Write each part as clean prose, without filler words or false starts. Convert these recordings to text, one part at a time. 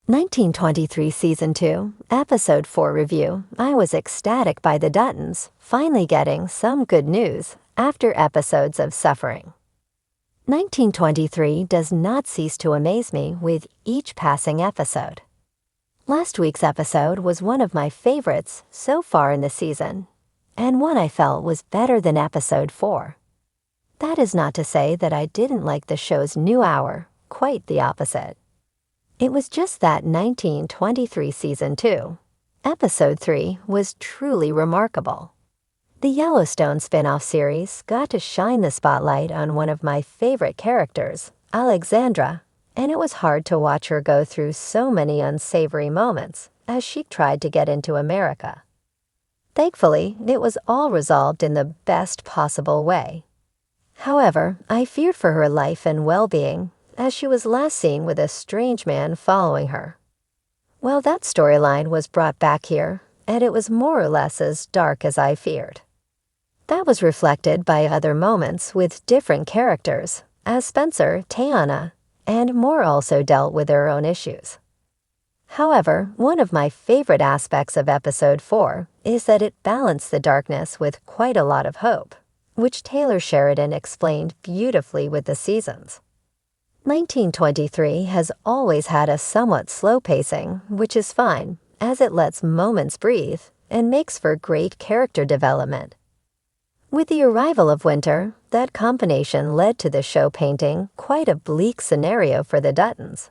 1923 Season 2, Episode 4 review. I was ecstatic by the Duttons, finally getting some good news after episodes of suffering. 1923 does not cease to amaze me with each passing episode. Last week's episode was one of my favorites so far in the season, and one I felt was better than Episode 4. That is not to say that I didn't like the show's new hour, quite the opposite. It was just that 1923 Season 2, Episode 3 was truly remarkable. The Yellowstone spin-off series got to shine the spotlight on one of my favorite characters, Alexandra, and it was hard to watch her go through so many unsavory moments as she tried to get into America. Thankfully, it was all resolved in the best possible way. However, I feared for her life and well-being, as she was last seen with a strange man following her. Well, that storyline was brought back here, and it was more or less as dark as I feared. That was reflected by other moments with different characters, as Spencer, Tayana, and more also dealt with their own issues. However, one of my favorite aspects of Episode 4 is that it balanced the darkness with quite a lot of hope, which Taylor Sheridan explained beautifully with the seasons. 1923 has always had a somewhat slow pacing, which is fine, as it lets moments breathe and makes for great character development. With the arrival of winter, that combination led to the show painting quite a bleak scenario for the Duttons.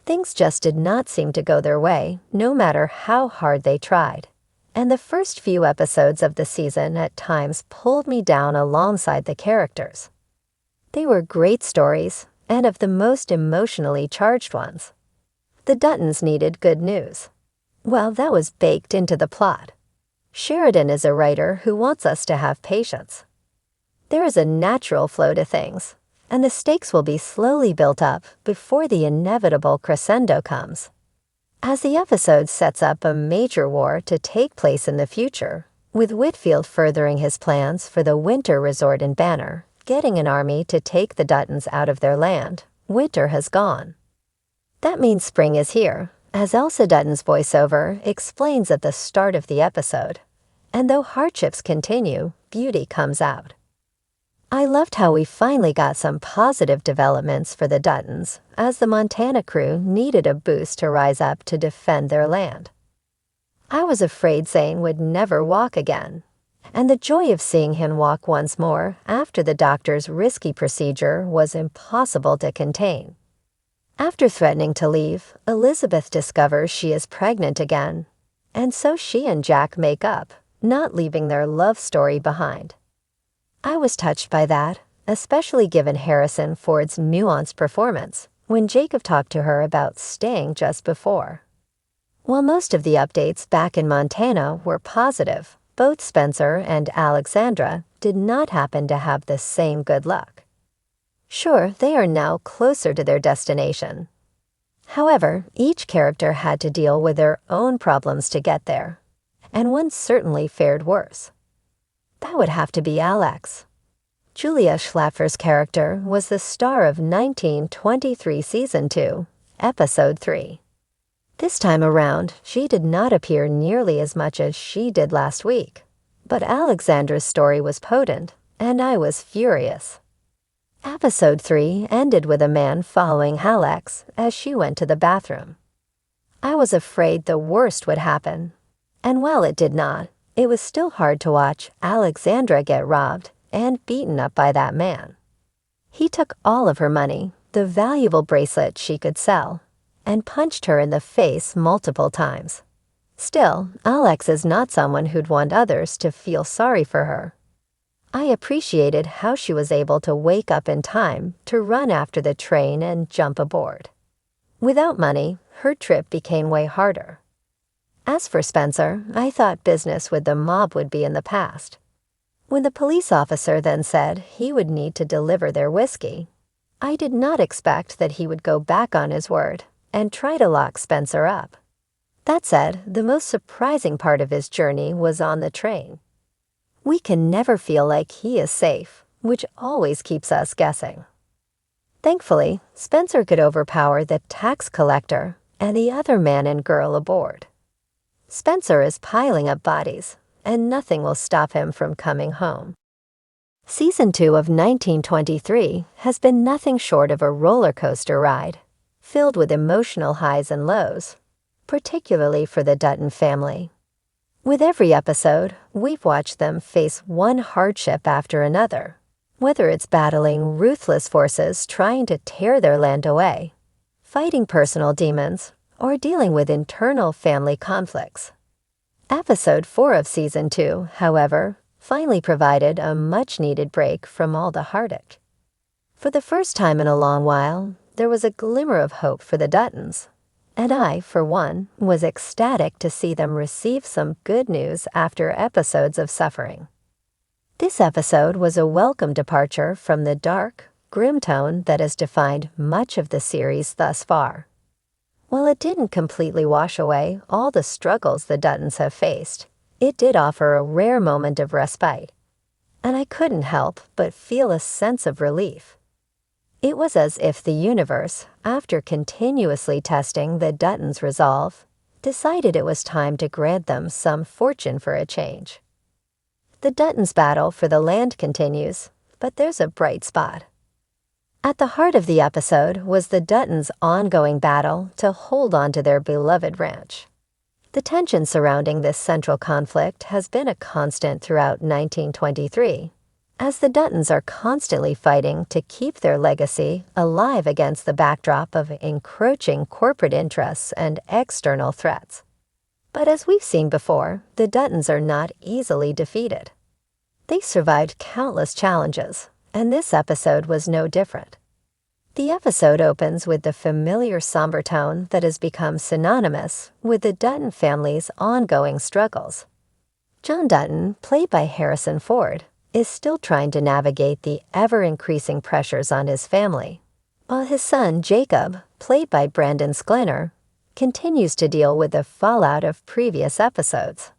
Things just did not seem to go their way, no matter how hard they tried, and the first few episodes of the season at times pulled me down alongside the characters. They were great stories, and of the most emotionally charged ones. The Duttons needed good news. Well, that was baked into the plot. Sheridan is a writer who wants us to have patience. There is a natural flow to things, and the stakes will be slowly built up before the inevitable crescendo comes. As the episode sets up a major war to take place in the future, with Whitfield furthering his plans for the winter resort in Banner, getting an army to take the Duttons out of their land, winter has gone. That means spring is here, as Elsa Dutton's voiceover explains at the start of the episode. And though hardships continue, beauty comes out. I loved how we finally got some positive developments for the Duttons, as the Montana crew needed a boost to rise up to defend their land. I was afraid Zane would never walk again, and the joy of seeing him walk once more after the doctor's risky procedure was impossible to contain. After threatening to leave, Elizabeth discovers she is pregnant again, and so she and Jack make up, not leaving their love story behind. I was touched by that, especially given Harrison Ford's nuanced performance when Jacob talked to her about staying just before. While most of the updates back in Montana were positive, both Spencer and Alexandra did not happen to have the same good luck. Sure, they are now closer to their destination. However, each character had to deal with their own problems to get there, and one certainly fared worse. That would have to be Alex. Julia Schlaffer's character was the star of 1923 Season 2, Episode 3. This time around, she did not appear nearly as much as she did last week, but Alexandra's story was potent, and I was furious. Episode 3 ended with a man following Alex as she went to the bathroom. I was afraid the worst would happen, and while it did not, it was still hard to watch Alexandra get robbed and beaten up by that man. He took all of her money, the valuable bracelet she could sell, and punched her in the face multiple times. Still, Alex is not someone who'd want others to feel sorry for her. I appreciated how she was able to wake up in time to run after the train and jump aboard. Without money, her trip became way harder. As for Spencer, I thought business with the mob would be in the past. When the police officer then said he would need to deliver their whiskey, I did not expect that he would go back on his word and try to lock Spencer up. That said, the most surprising part of his journey was on the train. We can never feel like he is safe, which always keeps us guessing. Thankfully, Spencer could overpower the tax collector and the other man and girl aboard. Spencer is piling up bodies, and nothing will stop him from coming home. Season 2 of 1923 has been nothing short of a roller coaster ride, filled with emotional highs and lows, particularly for the Dutton family. With every episode, we've watched them face one hardship after another, whether it's battling ruthless forces trying to tear their land away, fighting personal demons, or dealing with internal family conflicts. Episode 4 of Season 2, however, finally provided a much-needed break from all the heartache. For the first time in a long while, there was a glimmer of hope for the Duttons, and I, for one, was ecstatic to see them receive some good news after episodes of suffering. This episode was a welcome departure from the dark, grim tone that has defined much of the series thus far. While it didn't completely wash away all the struggles the Duttons have faced, it did offer a rare moment of respite, and I couldn't help but feel a sense of relief. It was as if the universe, after continuously testing the Duttons' resolve, decided it was time to grant them some fortune for a change. The Duttons' battle for the land continues, but there's a bright spot. At the heart of the episode was the Duttons' ongoing battle to hold on to their beloved ranch. The tension surrounding this central conflict has been a constant throughout 1923, as the Duttons are constantly fighting to keep their legacy alive against the backdrop of encroaching corporate interests and external threats. But as we've seen before, the Duttons are not easily defeated. They survived countless challenges, and this episode was no different. The episode opens with the familiar somber tone that has become synonymous with the Dutton family's ongoing struggles. John Dutton, played by Harrison Ford, is still trying to navigate the ever-increasing pressures on his family, while his son Jacob, played by Brandon Sklenar, continues to deal with the fallout of previous episodes.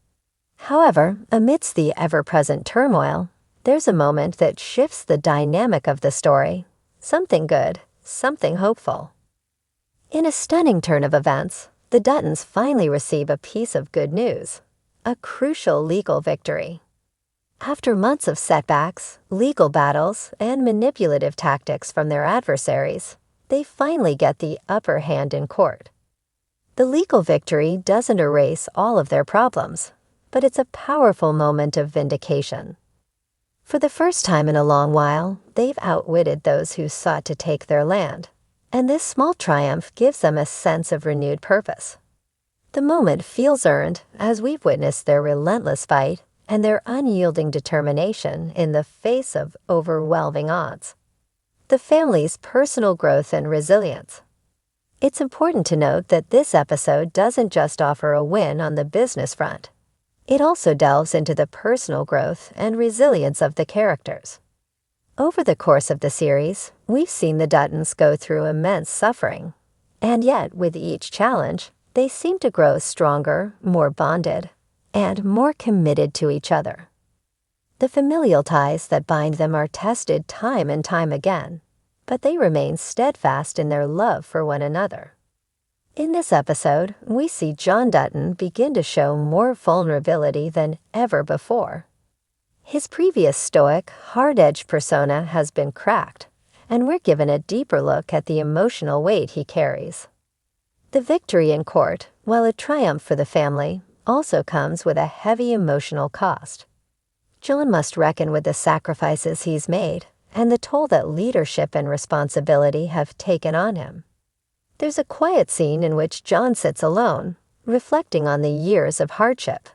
However, amidst the ever-present turmoil, there's a moment that shifts the dynamic of the story. Something good, something hopeful. In a stunning turn of events, the Duttons finally receive a piece of good news, a crucial legal victory. After months of setbacks, legal battles, and manipulative tactics from their adversaries, they finally get the upper hand in court. The legal victory doesn't erase all of their problems, but it's a powerful moment of vindication. For the first time in a long while, they've outwitted those who sought to take their land, and this small triumph gives them a sense of renewed purpose. The moment feels earned as we've witnessed their relentless fight and their unyielding determination in the face of overwhelming odds. The family's personal growth and resilience. It's important to note that this episode doesn't just offer a win on the business front. It also delves into the personal growth and resilience of the characters. Over the course of the series, we've seen the Duttons go through immense suffering, and yet with each challenge, they seem to grow stronger, more bonded, and more committed to each other. The familial ties that bind them are tested time and time again, but they remain steadfast in their love for one another. In this episode, we see John Dutton begin to show more vulnerability than ever before. His previous stoic, hard-edged persona has been cracked, and we're given a deeper look at the emotional weight he carries. The victory in court, while a triumph for the family, also comes with a heavy emotional cost. John must reckon with the sacrifices he's made and the toll that leadership and responsibility have taken on him. There's a quiet scene in which John sits alone, reflecting on the years of hardship,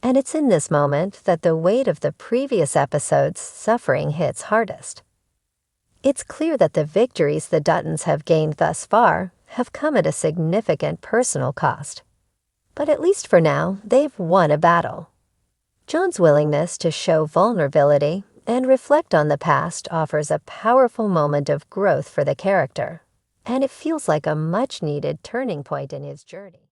and it's in this moment that the weight of the previous episode's suffering hits hardest. It's clear that the victories the Duttons have gained thus far have come at a significant personal cost. But at least for now, they've won a battle. John's willingness to show vulnerability and reflect on the past offers a powerful moment of growth for the character, and it feels like a much-needed turning point in his journey.